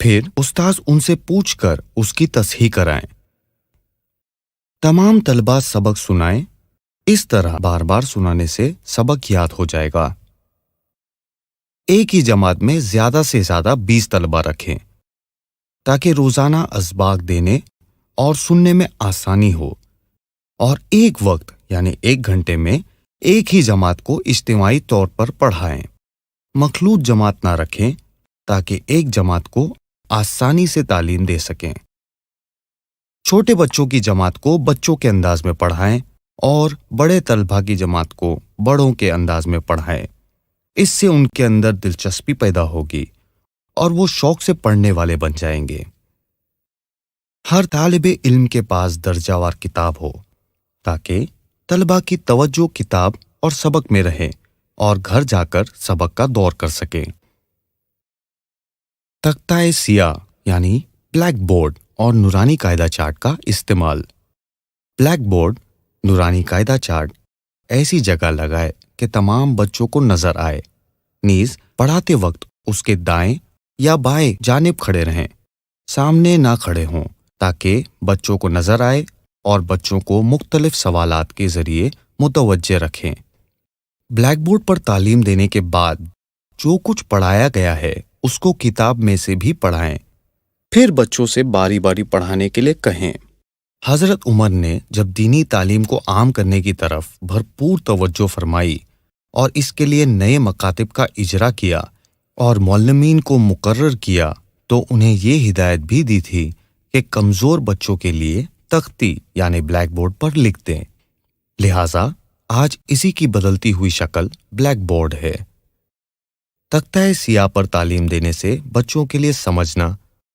پھر استاذ ان سے پوچھ کر اس کی تصحیح کرائیں۔ تمام طلبہ سبق سنائیں۔ اس طرح بار بار سنانے سے سبق یاد ہو جائے گا۔ ایک ہی جماعت میں زیادہ سے زیادہ 20 طلبہ رکھیں تاکہ روزانہ اسباق دینے اور سننے میں آسانی ہو، اور ایک وقت یعنی 1 گھنٹے میں ایک ہی جماعت کو اجتماعی طور پر پڑھائیں۔ مخلوط جماعت نہ رکھیں تاکہ ایک جماعت کو آسانی سے تعلیم دے سکیں۔ چھوٹے بچوں کی جماعت کو بچوں کے انداز میں پڑھائیں اور بڑے طلبہ کی جماعت کو بڑوں کے انداز میں پڑھائیں۔ اس سے ان کے اندر دلچسپی پیدا ہوگی اور وہ شوق سے پڑھنے والے بن جائیں گے۔ ہر طالب علم کے پاس درجہ وار کتاب ہو تاکہ طلبہ کی توجہ کتاب اور سبق میں رہے اور گھر جا کر سبق کا دور کر سکیں۔ تختہ سیاہ یعنی بلیک بورڈ اور نورانی قاعدہ چارٹ کا استعمال۔ بلیک بورڈ نورانی قاعدہ چارٹ ایسی جگہ لگائے کہ تمام بچوں کو نظر آئے، نیز پڑھاتے وقت اس کے دائیں یا بائیں جانب کھڑے رہیں، سامنے نہ کھڑے ہوں تاکہ بچوں کو نظر آئے اور بچوں کو مختلف سوالات کے ذریعے متوجہ رکھیں۔ بلیک بورڈ پر تعلیم دینے کے بعد جو کچھ پڑھایا گیا ہے اس کو کتاب میں سے بھی پڑھائیں، پھر بچوں سے باری باری پڑھانے کے لیے کہیں۔ حضرت عمر نے جب دینی تعلیم کو عام کرنے کی طرف بھرپور توجہ فرمائی اور اس کے لیے نئے مکاتب کا اجرا کیا اور معلمین کو مقرر کیا تو انہیں یہ ہدایت بھی دی تھی کہ کمزور بچوں کے لیے تختی یعنی بلیک بورڈ پر لکھ دیں۔ لہٰذا آج اسی کی بدلتی ہوئی شکل بلیک بورڈ ہے۔ تختہ سیاہ پر تعلیم دینے سے بچوں کے لیے سمجھنا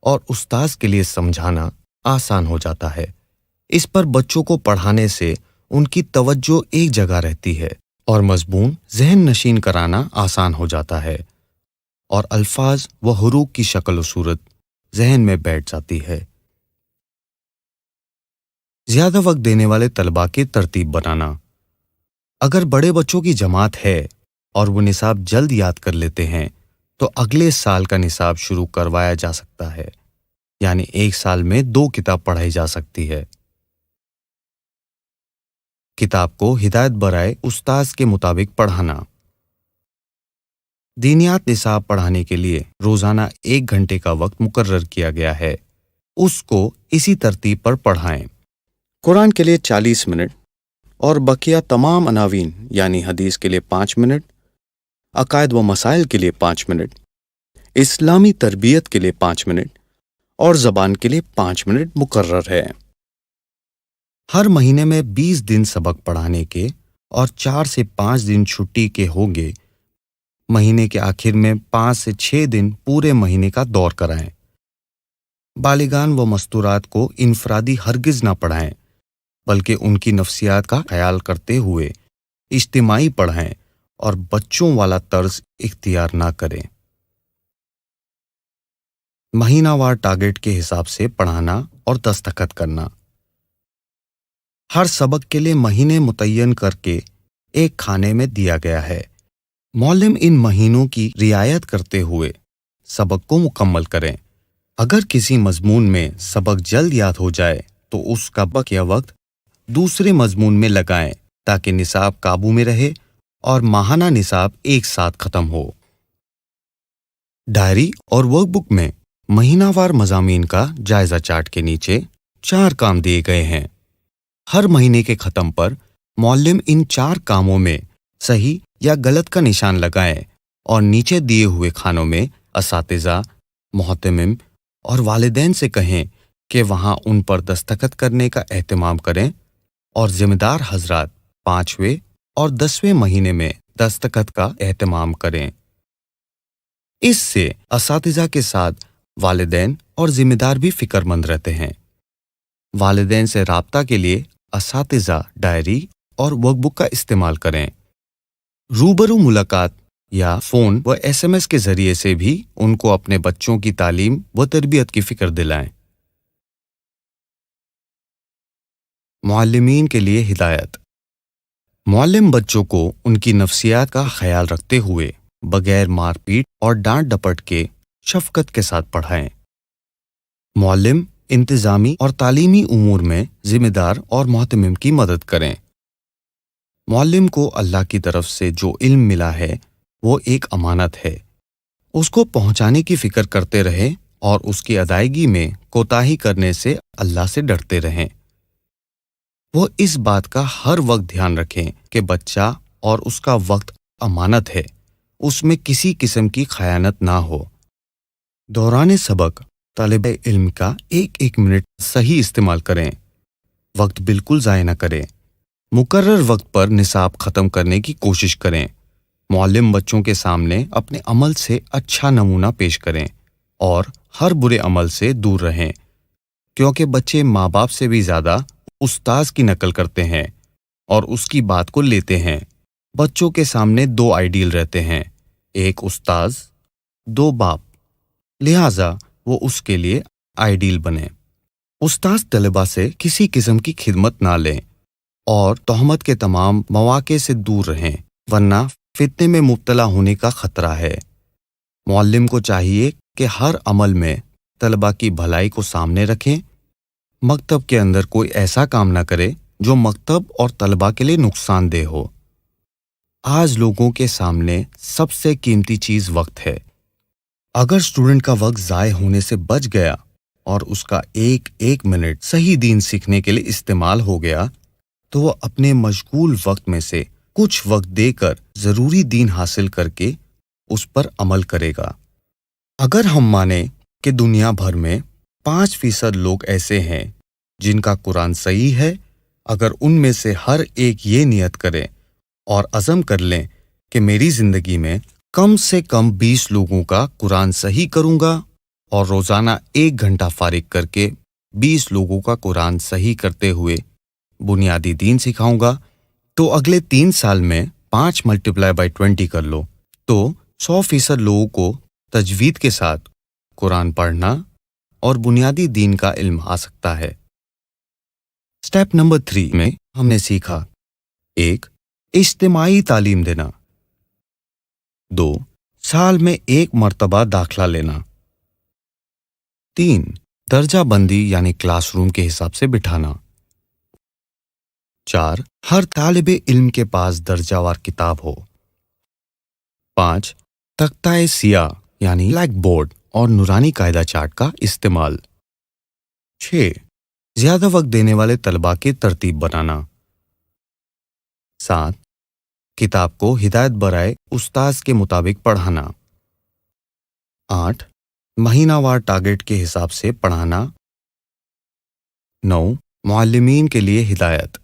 اور استاذ کے لیے سمجھانا آسان ہو جاتا ہے۔ اس پر بچوں کو پڑھانے سے ان کی توجہ ایک جگہ رہتی ہے اور مضمون ذہن نشین کرانا آسان ہو جاتا ہے اور الفاظ و حروف کی شکل و صورت ذہن میں بیٹھ جاتی ہے۔ زیادہ وقت دینے والے طلباء کی ترتیب بنانا۔ اگر بڑے بچوں کی جماعت ہے اور وہ نصاب جلد یاد کر لیتے ہیں تو اگلے سال کا نصاب شروع کروایا جا سکتا ہے، یعنی 1 سال میں 2 کتاب پڑھائی جا سکتی ہے۔ کتاب کو ہدایت برائے استاذ کے مطابق پڑھانا۔ دینیات نصاب پڑھانے کے لیے روزانہ 1 گھنٹے کا وقت مقرر کیا گیا ہے، اس کو اسی ترتیب پر پڑھائیں۔ قرآن کے لیے 40 منٹ اور بقیہ تمام عناوین یعنی حدیث کے لیے 5 منٹ، عقائد و مسائل کے لیے 5 منٹ، اسلامی تربیت کے لیے 5 منٹ اور زبان کے لیے 5 منٹ مقرر ہے۔ ہر مہینے میں 20 دن سبق پڑھانے کے اور 4 سے 5 دن چھٹی کے ہوں گے۔ مہینے کے آخر میں 5 سے 6 دن پورے مہینے کا دور کرائیں۔ بالغان و مستورات کو انفرادی ہرگز نہ پڑھائیں بلکہ ان کی نفسیات کا خیال کرتے ہوئے اجتماعی پڑھائیں اور بچوں والا طرز اختیار نہ کریں۔ مہینہ وار ٹارگٹ کے حساب سے پڑھانا اور دستخط کرنا۔ ہر سبق کے لیے مہینے متعین کر کے ایک کھانے میں دیا گیا ہے۔ معلم ان مہینوں کی رعایت کرتے ہوئے سبق کو مکمل کریں۔ اگر کسی مضمون میں سبق جلد یاد ہو جائے تو اس کا بقیہ وقت دوسرے مضمون میں لگائیں تاکہ نصاب قابو میں رہے اور ماہانہ نصاب ایک ساتھ ختم ہو۔ ڈائری اور ورک بک میں مہینہ وار مضامین کا جائزہ چارٹ کے نیچے 4 کام دیے گئے ہیں۔ ہر مہینے کے ختم پر معلم ان 4 کاموں میں صحیح یا غلط کا نشان لگائیں اور نیچے دیے ہوئے خانوں میں اساتذہ، محتمم اور والدین سے کہیں کہ وہاں ان پر دستخط کرنے کا اہتمام کریں اور ذمہ دار حضرات 5ویں اور 10ویں مہینے میں دستخط کا اہتمام کریں۔ اس سے اساتذہ کے ساتھ والدین اور ذمہ دار بھی فکر مند رہتے ہیں۔ والدین سے رابطہ کے لیے اساتذہ ڈائری اور ورک بک کا استعمال کریں۔ روبرو ملاقات یا فون و SMS کے ذریعے سے بھی ان کو اپنے بچوں کی تعلیم و تربیت کی فکر دلائیں۔ معلمین کے لیے ہدایت۔ معلم بچوں کو ان کی نفسیات کا خیال رکھتے ہوئے بغیر مار پیٹ اور ڈانٹ ڈپٹ کے شفقت کے ساتھ پڑھائیں۔ معلم انتظامی اور تعلیمی امور میں ذمہ دار اور محتمم کی مدد کریں۔ معلم کو اللہ کی طرف سے جو علم ملا ہے وہ ایک امانت ہے، اس کو پہنچانے کی فکر کرتے رہیں اور اس کی ادائیگی میں کوتاہی کرنے سے اللہ سے ڈرتے رہیں۔ وہ اس بات کا ہر وقت دھیان رکھیں کہ بچہ اور اس کا وقت امانت ہے، اس میں کسی قسم کی خیانت نہ ہو۔ دوران سبق طالب علم کا ایک ایک منٹ صحیح استعمال کریں، وقت بالکل ضائع نہ کریں۔ مقرر وقت پر نصاب ختم کرنے کی کوشش کریں۔ معلم بچوں کے سامنے اپنے عمل سے اچھا نمونہ پیش کریں اور ہر برے عمل سے دور رہیں، کیونکہ بچے ماں باپ سے بھی زیادہ استاذ کی نقل کرتے ہیں اور اس کی بات کو لیتے ہیں۔ بچوں کے سامنے دو آئیڈیل رہتے ہیں، ایک استاذ، دو باپ، لہٰذا وہ اس کے لیے آئیڈیل بنیں۔ استاذ طلباء سے کسی قسم کی خدمت نہ لیں اور تہمت کے تمام مواقع سے دور رہیں، ورنہ فتنے میں مبتلا ہونے کا خطرہ ہے۔ معلم کو چاہیے کہ ہر عمل میں طلباء کی بھلائی کو سامنے رکھیں۔ مکتب کے اندر کوئی ایسا کام نہ کرے جو مکتب اور طلباء کے لیے نقصان دہ ہو۔ آج لوگوں کے سامنے سب سے قیمتی چیز وقت ہے۔ اگر اسٹوڈنٹ کا وقت ضائع ہونے سے بچ گیا اور اس کا ایک ایک منٹ صحیح دین سیکھنے کے لیے استعمال ہو گیا تو وہ اپنے مشغول وقت میں سے کچھ وقت دے کر ضروری دین حاصل کر کے اس پر عمل کرے گا۔ اگر ہم مانیں کہ دنیا بھر میں 5% لوگ ایسے ہیں جن کا قرآن صحیح ہے، اگر ان میں سے ہر ایک یہ نیت کرے اور عزم کر لیں کہ میری زندگی میں کم سے کم 20 لوگوں کا قرآن صحیح کروں گا اور روزانہ 1 گھنٹہ فارغ کر کے 20 لوگوں کا قرآن صحیح کرتے ہوئے بنیادی دین سکھاؤں گا، تو اگلے 3 سال میں 5 × 20 کر لو تو 100% لوگوں کو تجوید کے ساتھ قرآن پڑھنا اور بنیادی دین کا علم آ سکتا ہے۔ سٹیپ نمبر 3 میں ہم نے سیکھا: 1. اجتماعی تعلیم دینا، 2. سال میں 1 مرتبہ داخلہ لینا، 3. درجہ بندی یعنی کلاس روم کے حساب سے بٹھانا، 4. ہر طالب علم کے پاس درجہ وار کتاب ہو، 5. تختہ سیاہ یعنی بلیک بورڈ اور نورانی قاعدہ چارٹ کا استعمال، 6. زیادہ وقت دینے والے طلباء کی ترتیب بنانا، 7. کتاب کو ہدایت برائے استاذ کے مطابق پڑھانا، 8. مہینہ وار ٹارگٹ کے حساب سے پڑھانا، 9. معلمین کے لیے ہدایت۔